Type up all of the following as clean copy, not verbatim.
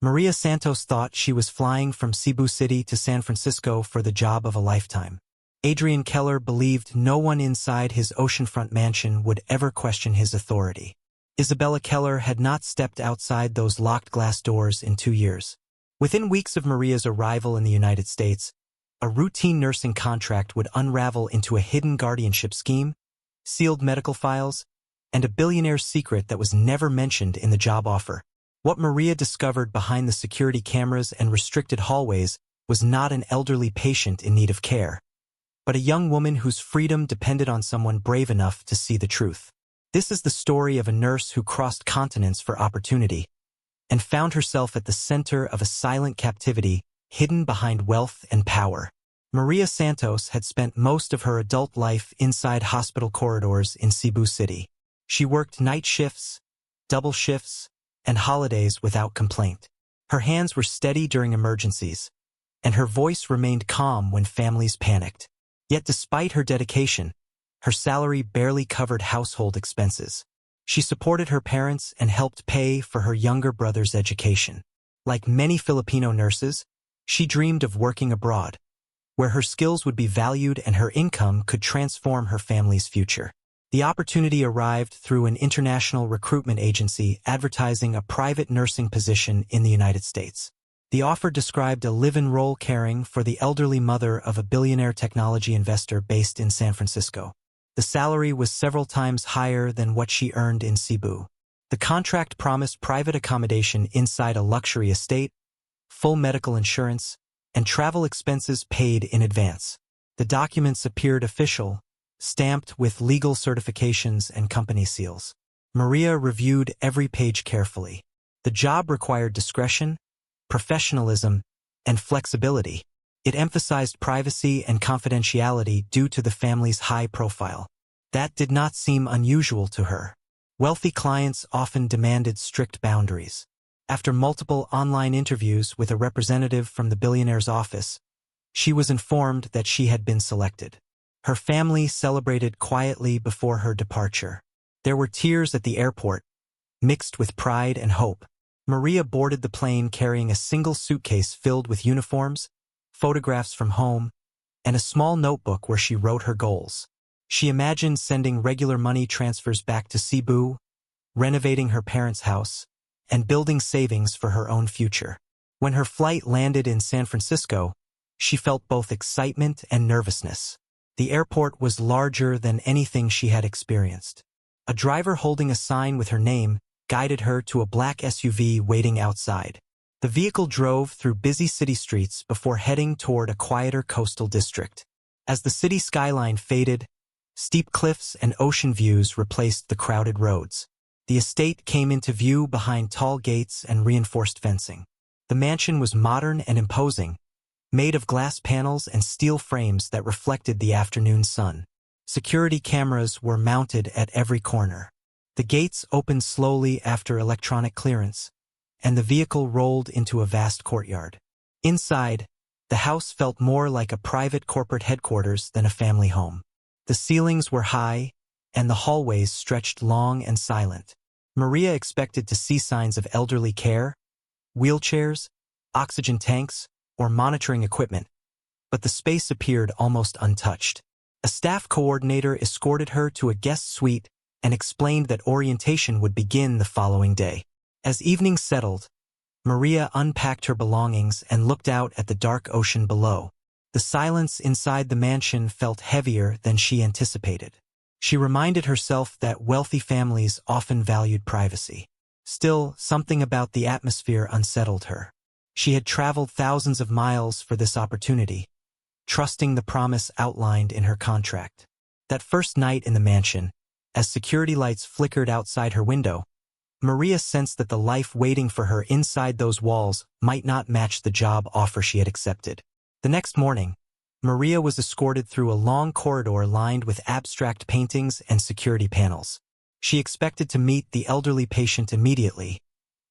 Maria Santos thought she was flying from Cebu City to San Francisco for the job of a lifetime. Adrian Keller believed no one inside his oceanfront mansion would ever question his authority. Isabella Keller had not stepped outside those locked glass doors in 2 years. Within weeks of Maria's arrival in the United States, a routine nursing contract would unravel into a hidden guardianship scheme, sealed medical files, and a billionaire's secret that was never mentioned in the job offer. What Maria discovered behind the security cameras and restricted hallways was not an elderly patient in need of care, but a young woman whose freedom depended on someone brave enough to see the truth. This is the story of a nurse who crossed continents for opportunity and found herself at the center of a silent captivity hidden behind wealth and power. Maria Santos had spent most of her adult life inside hospital corridors in Cebu City. She worked night shifts, double shifts, and holidays without complaint. Her hands were steady during emergencies, and her voice remained calm when families panicked. Yet despite her dedication, her salary barely covered household expenses. She supported her parents and helped pay for her younger brother's education. Like many Filipino nurses, she dreamed of working abroad, where her skills would be valued and her income could transform her family's future. The opportunity arrived through an international recruitment agency advertising a private nursing position in the United States. The offer described a live-in role caring for the elderly mother of a billionaire technology investor based in San Francisco. The salary was several times higher than what she earned in Cebu. The contract promised private accommodation inside a luxury estate, full medical insurance, and travel expenses paid in advance. The documents appeared official, stamped with legal certifications and company seals. Maria reviewed every page carefully. The job required discretion, professionalism, and flexibility. It emphasized privacy and confidentiality due to the family's high profile. That did not seem unusual to her. Wealthy clients often demanded strict boundaries. After multiple online interviews with a representative from the billionaire's office, she was informed that she had been selected. Her family celebrated quietly before her departure. There were tears at the airport, mixed with pride and hope. Maria boarded the plane carrying a single suitcase filled with uniforms, photographs from home, and a small notebook where she wrote her goals. She imagined sending regular money transfers back to Cebu, renovating her parents' house, and building savings for her own future. When her flight landed in San Francisco, she felt both excitement and nervousness. The airport was larger than anything she had experienced. A driver holding a sign with her name guided her to a black SUV waiting outside. The vehicle drove through busy city streets before heading toward a quieter coastal district. As the city skyline faded, steep cliffs and ocean views replaced the crowded roads. The estate came into view behind tall gates and reinforced fencing. The mansion was modern and imposing, made of glass panels and steel frames that reflected the afternoon sun. Security cameras were mounted at every corner. The gates opened slowly after electronic clearance, and the vehicle rolled into a vast courtyard. Inside, the house felt more like a private corporate headquarters than a family home. The ceilings were high, and the hallways stretched long and silent. Maria expected to see signs of elderly care, wheelchairs, oxygen tanks, or monitoring equipment, but the space appeared almost untouched. A staff coordinator escorted her to a guest suite and explained that orientation would begin the following day. As evening settled, Maria unpacked her belongings and looked out at the dark ocean below. The silence inside the mansion felt heavier than she anticipated. She reminded herself that wealthy families often valued privacy. Still, something about the atmosphere unsettled her. She had traveled thousands of miles for this opportunity, trusting the promise outlined in her contract. That first night in the mansion, as security lights flickered outside her window, Maria sensed that the life waiting for her inside those walls might not match the job offer she had accepted. The next morning, Maria was escorted through a long corridor lined with abstract paintings and security panels. She expected to meet the elderly patient immediately,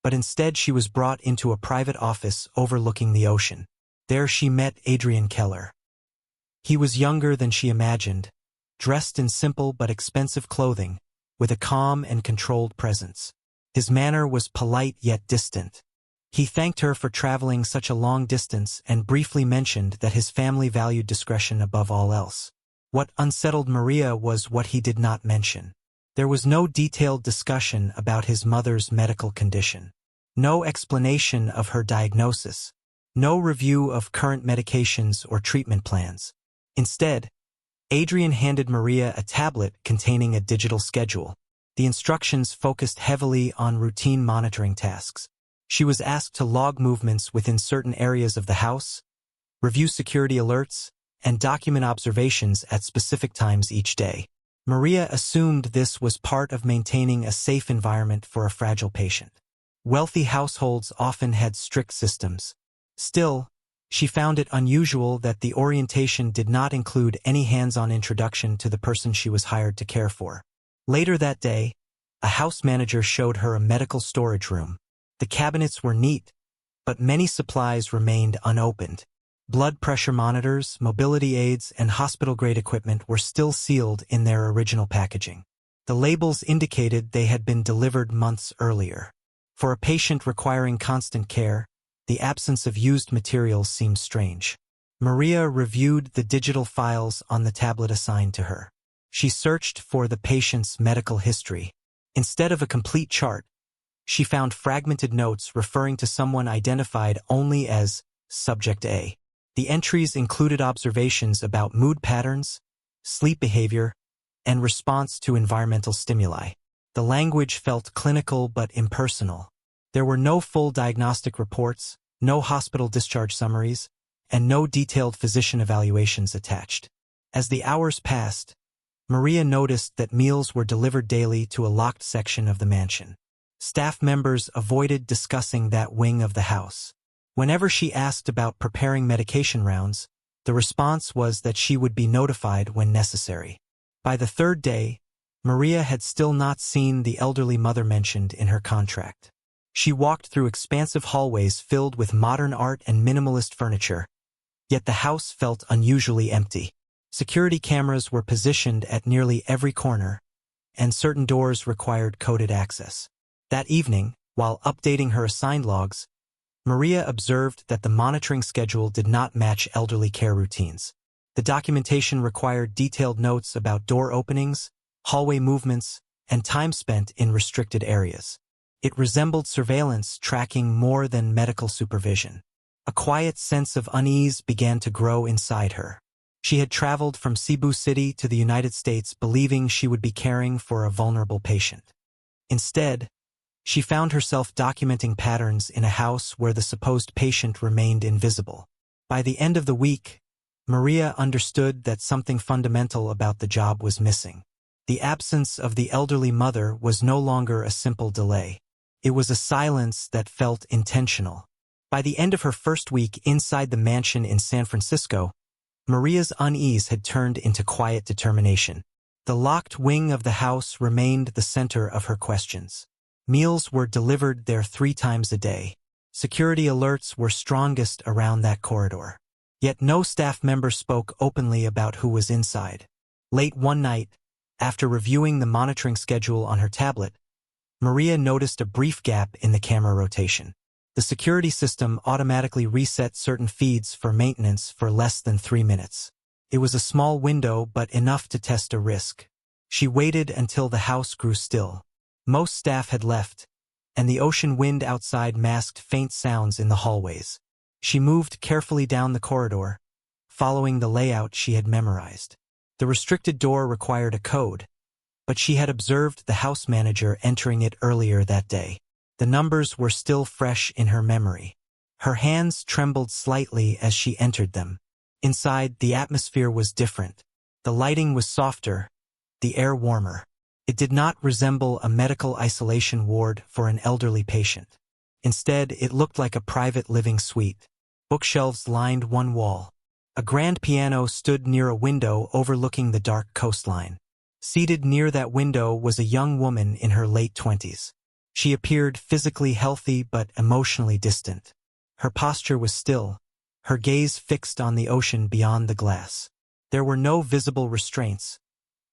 but instead she was brought into a private office overlooking the ocean. There she met Adrian Keller. He was younger than she imagined, dressed in simple but expensive clothing, with a calm and controlled presence. His manner was polite yet distant. He thanked her for traveling such a long distance and briefly mentioned that his family valued discretion above all else. What unsettled Maria was what he did not mention. There was no detailed discussion about his mother's medical condition. No explanation of her diagnosis. No review of current medications or treatment plans. Instead, Adrian handed Maria a tablet containing a digital schedule. The instructions focused heavily on routine monitoring tasks. She was asked to log movements within certain areas of the house, review security alerts, and document observations at specific times each day. Maria assumed this was part of maintaining a safe environment for a fragile patient. Wealthy households often had strict systems. Still, she found it unusual that the orientation did not include any hands-on introduction to the person she was hired to care for. Later that day, a house manager showed her a medical storage room. The cabinets were neat, but many supplies remained unopened. Blood pressure monitors, mobility aids, and hospital-grade equipment were still sealed in their original packaging. The labels indicated they had been delivered months earlier. For a patient requiring constant care, the absence of used materials seemed strange. Maria reviewed the digital files on the tablet assigned to her. She searched for the patient's medical history. Instead of a complete chart, she found fragmented notes referring to someone identified only as Subject A. The entries included observations about mood patterns, sleep behavior, and response to environmental stimuli. The language felt clinical but impersonal. There were no full diagnostic reports, no hospital discharge summaries, and no detailed physician evaluations attached. As the hours passed, Maria noticed that meals were delivered daily to a locked section of the mansion. Staff members avoided discussing that wing of the house. Whenever she asked about preparing medication rounds, the response was that she would be notified when necessary. By the third day, Maria had still not seen the elderly mother mentioned in her contract. She walked through expansive hallways filled with modern art and minimalist furniture, yet the house felt unusually empty. Security cameras were positioned at nearly every corner, and certain doors required coded access. That evening, while updating her assigned logs, Maria observed that the monitoring schedule did not match elderly care routines. The documentation required detailed notes about door openings, hallway movements, and time spent in restricted areas. It resembled surveillance tracking more than medical supervision. A quiet sense of unease began to grow inside her. She had traveled from Cebu City to the United States believing she would be caring for a vulnerable patient. Instead, she found herself documenting patterns in a house where the supposed patient remained invisible. By the end of the week, Maria understood that something fundamental about the job was missing. The absence of the elderly mother was no longer a simple delay. It was a silence that felt intentional. By the end of her first week inside the mansion in San Francisco, Maria's unease had turned into quiet determination. The locked wing of the house remained the center of her questions. Meals were delivered there 3 times a day. Security alerts were strongest around that corridor. Yet no staff member spoke openly about who was inside. Late one night, after reviewing the monitoring schedule on her tablet, Maria noticed a brief gap in the camera rotation. The security system automatically reset certain feeds for maintenance for less than 3 minutes. It was a small window but enough to test a risk. She waited until the house grew still. Most staff had left, and the ocean wind outside masked faint sounds in the hallways. She moved carefully down the corridor, following the layout she had memorized. The restricted door required a code, but she had observed the house manager entering it earlier that day. The numbers were still fresh in her memory. Her hands trembled slightly as she entered them. Inside, the atmosphere was different. The lighting was softer, the air warmer. It did not resemble a medical isolation ward for an elderly patient. Instead, it looked like a private living suite. Bookshelves lined one wall. A grand piano stood near a window overlooking the dark coastline. Seated near that window was a young woman in her late 20s. She appeared physically healthy but emotionally distant. Her posture was still, her gaze fixed on the ocean beyond the glass. There were no visible restraints,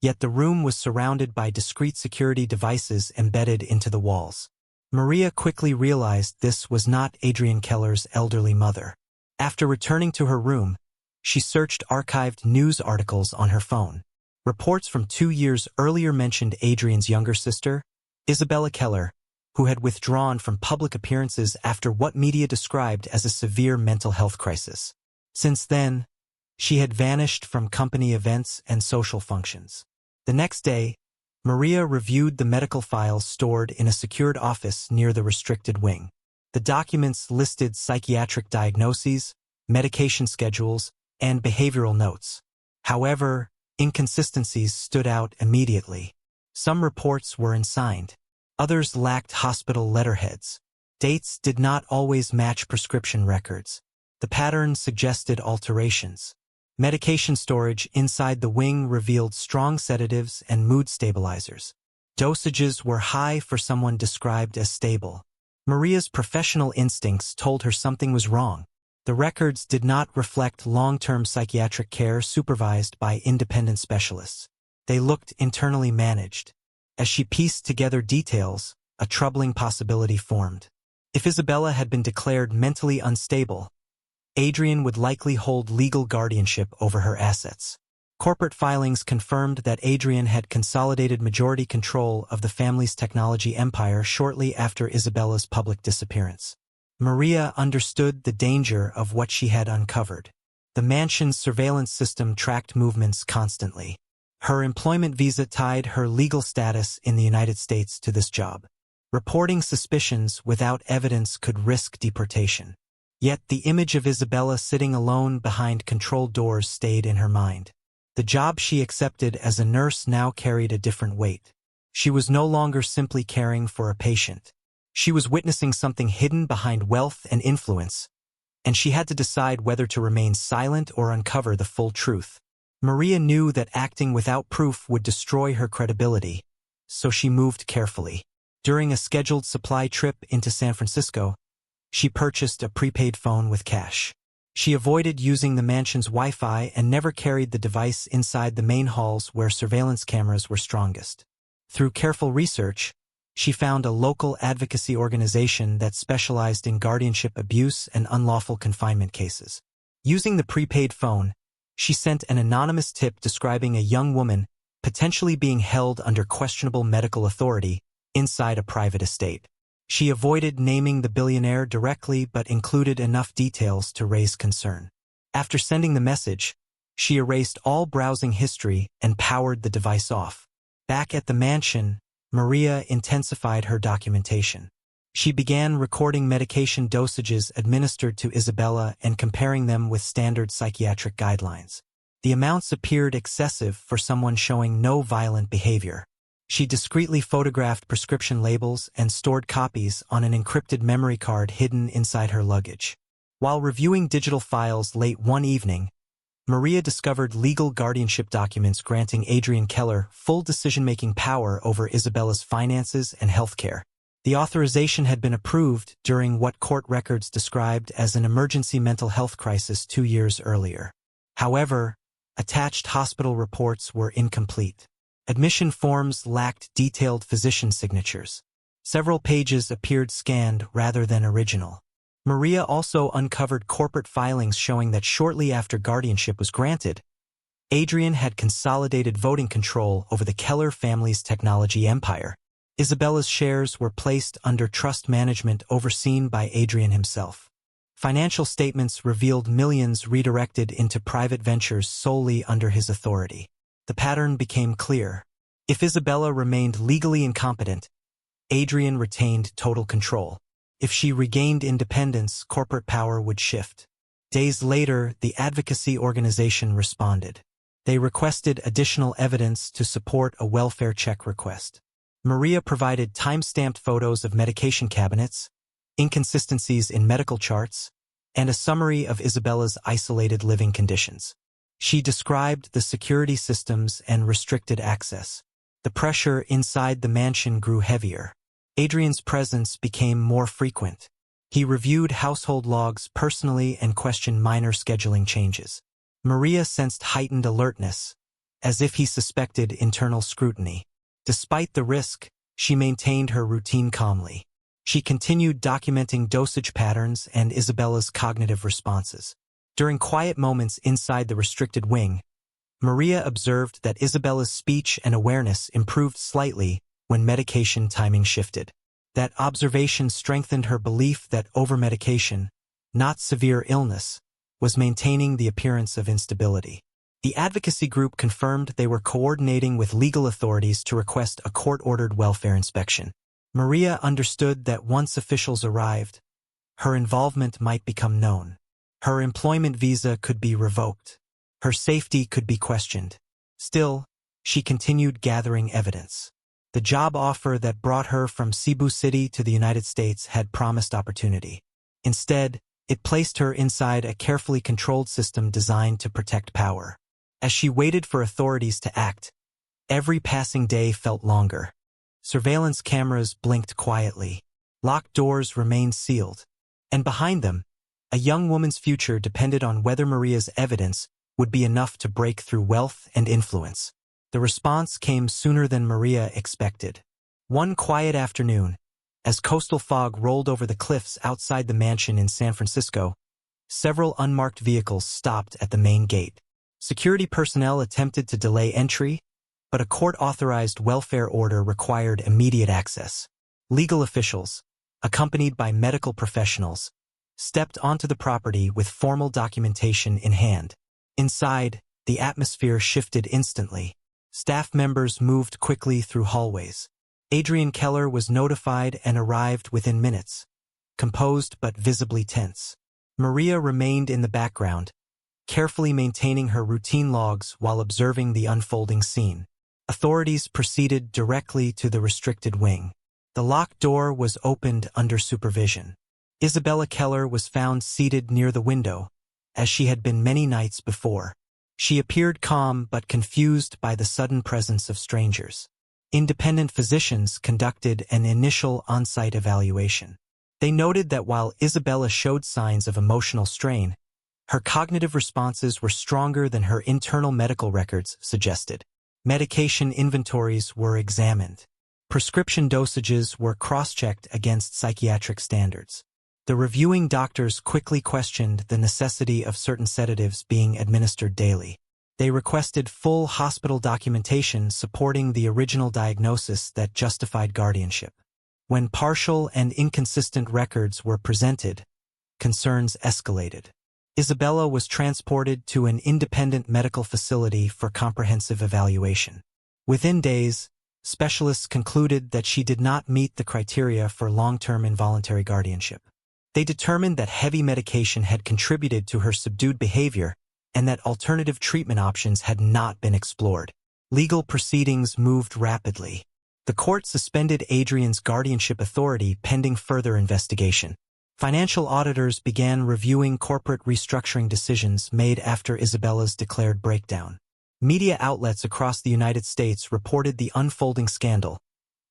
yet the room was surrounded by discreet security devices embedded into the walls. Maria quickly realized this was not Adrian Keller's elderly mother. After returning to her room, she searched archived news articles on her phone. Reports from 2 years earlier mentioned Adrian's younger sister, Isabella Keller, who had withdrawn from public appearances after what media described as a severe mental health crisis. Since then, she had vanished from company events and social functions. The next day, Maria reviewed the medical files stored in a secured office near the restricted wing. The documents listed psychiatric diagnoses, medication schedules, and behavioral notes. However, inconsistencies stood out immediately. Some reports were unsigned. Others lacked hospital letterheads. Dates did not always match prescription records. The pattern suggested alterations. Medication storage inside the wing revealed strong sedatives and mood stabilizers. Dosages were high for someone described as stable. Maria's professional instincts told her something was wrong. The records did not reflect long-term psychiatric care supervised by independent specialists. They looked internally managed. As she pieced together details, a troubling possibility formed. If Isabella had been declared mentally unstable, Adrian would likely hold legal guardianship over her assets. Corporate filings confirmed that Adrian had consolidated majority control of the family's technology empire shortly after Isabella's public disappearance. Maria understood the danger of what she had uncovered. The mansion's surveillance system tracked movements constantly. Her employment visa tied her legal status in the United States to this job. Reporting suspicions without evidence could risk deportation. Yet the image of Isabella sitting alone behind controlled doors stayed in her mind. The job she accepted as a nurse now carried a different weight. She was no longer simply caring for a patient. She was witnessing something hidden behind wealth and influence, and she had to decide whether to remain silent or uncover the full truth. Maria knew that acting without proof would destroy her credibility, so she moved carefully. During a scheduled supply trip into San Francisco, she purchased a prepaid phone with cash. She avoided using the mansion's Wi-Fi and never carried the device inside the main halls where surveillance cameras were strongest. Through careful research, she found a local advocacy organization that specialized in guardianship abuse and unlawful confinement cases. Using the prepaid phone, she sent an anonymous tip describing a young woman potentially being held under questionable medical authority inside a private estate. She avoided naming the billionaire directly but included enough details to raise concern. After sending the message, she erased all browsing history and powered the device off. Back at the mansion, Maria intensified her documentation. She began recording medication dosages administered to Isabella and comparing them with standard psychiatric guidelines. The amounts appeared excessive for someone showing no violent behavior. She discreetly photographed prescription labels and stored copies on an encrypted memory card hidden inside her luggage. While reviewing digital files late one evening, Maria discovered legal guardianship documents granting Adrian Keller full decision-making power over Isabella's finances and healthcare. The authorization had been approved during what court records described as an emergency mental health crisis 2 years earlier. However, attached hospital reports were incomplete. Admission forms lacked detailed physician signatures. Several pages appeared scanned rather than original. Maria also uncovered corporate filings showing that shortly after guardianship was granted, Adrian had consolidated voting control over the Keller family's technology empire. Isabella's shares were placed under trust management overseen by Adrian himself. Financial statements revealed millions redirected into private ventures solely under his authority. The pattern became clear. If Isabella remained legally incompetent, Adrian retained total control. If she regained independence, corporate power would shift. Days later, the advocacy organization responded. They requested additional evidence to support a welfare check request. Maria provided time-stamped photos of medication cabinets, inconsistencies in medical charts, and a summary of Isabella's isolated living conditions. She described the security systems and restricted access. The pressure inside the mansion grew heavier. Adrian's presence became more frequent. He reviewed household logs personally and questioned minor scheduling changes. Maria sensed heightened alertness, as if he suspected internal scrutiny. Despite the risk, she maintained her routine calmly. She continued documenting dosage patterns and Isabella's cognitive responses. During quiet moments inside the restricted wing, Maria observed that Isabella's speech and awareness improved slightly when medication timing shifted. That observation strengthened her belief that overmedication, not severe illness, was maintaining the appearance of instability. The advocacy group confirmed they were coordinating with legal authorities to request a court-ordered welfare inspection. Maria understood that once officials arrived, her involvement might become known. Her employment visa could be revoked. Her safety could be questioned. Still, she continued gathering evidence. The job offer that brought her from Cebu City to the United States had promised opportunity. Instead, it placed her inside a carefully controlled system designed to protect power. As she waited for authorities to act, every passing day felt longer. Surveillance cameras blinked quietly. Locked doors remained sealed. And behind them, a young woman's future depended on whether Maria's evidence would be enough to break through wealth and influence. The response came sooner than Maria expected. One quiet afternoon, as coastal fog rolled over the cliffs outside the mansion in San Francisco, several unmarked vehicles stopped at the main gate. Security personnel attempted to delay entry, but a court-authorized welfare order required immediate access. Legal officials, accompanied by medical professionals, stepped onto the property with formal documentation in hand. Inside, the atmosphere shifted instantly. Staff members moved quickly through hallways. Adrian Keller was notified and arrived within minutes, composed but visibly tense. Maria remained in the background, carefully maintaining her routine logs while observing the unfolding scene. Authorities proceeded directly to the restricted wing. The locked door was opened under supervision. Isabella Keller was found seated near the window, as she had been many nights before. She appeared calm but confused by the sudden presence of strangers. Independent physicians conducted an initial on-site evaluation. They noted that while Isabella showed signs of emotional strain, her cognitive responses were stronger than her internal medical records suggested. Medication inventories were examined. Prescription dosages were cross-checked against psychiatric standards. The reviewing doctors quickly questioned the necessity of certain sedatives being administered daily. They requested full hospital documentation supporting the original diagnosis that justified guardianship. When partial and inconsistent records were presented, concerns escalated. Isabella was transported to an independent medical facility for comprehensive evaluation. Within days, specialists concluded that she did not meet the criteria for long-term involuntary guardianship. They determined that heavy medication had contributed to her subdued behavior and that alternative treatment options had not been explored. Legal proceedings moved rapidly. The court suspended Adrian's guardianship authority pending further investigation. Financial auditors began reviewing corporate restructuring decisions made after Isabella's declared breakdown. Media outlets across the United States reported the unfolding scandal,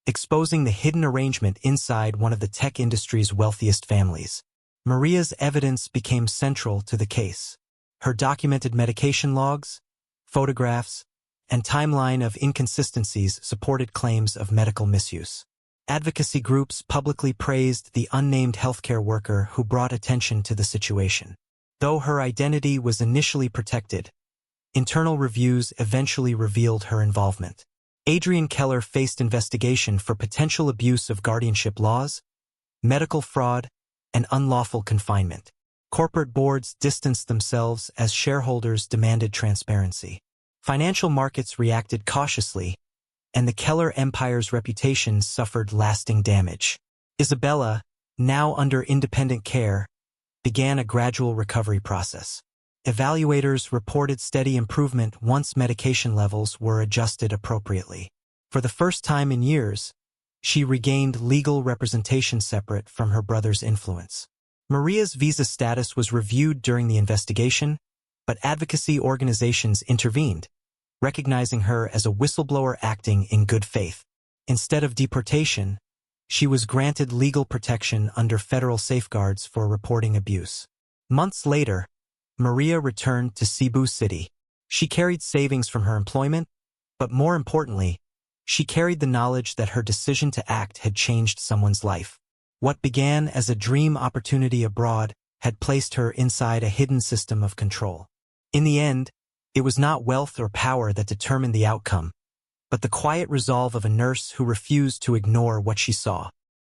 exposing the hidden arrangement inside one of the tech industry's wealthiest families. Maria's evidence became central to the case. Her documented medication logs, photographs, and timeline of inconsistencies supported claims of medical misuse. Advocacy groups publicly praised the unnamed healthcare worker who brought attention to the situation. Though her identity was initially protected, internal reviews eventually revealed her involvement. Adrian Keller faced investigation for potential abuse of guardianship laws, medical fraud, and unlawful confinement. Corporate boards distanced themselves as shareholders demanded transparency. Financial markets reacted cautiously, and the Keller empire's reputation suffered lasting damage. Isabella, now under independent care, began a gradual recovery process. Evaluators reported steady improvement once medication levels were adjusted appropriately. For the first time in years, she regained legal representation separate from her brother's influence. Maria's visa status was reviewed during the investigation, but advocacy organizations intervened, recognizing her as a whistleblower acting in good faith. Instead of deportation, she was granted legal protection under federal safeguards for reporting abuse. Months later, Maria returned to Cebu City. She carried savings from her employment, but more importantly, she carried the knowledge that her decision to act had changed someone's life. What began as a dream opportunity abroad had placed her inside a hidden system of control. In the end, it was not wealth or power that determined the outcome, but the quiet resolve of a nurse who refused to ignore what she saw.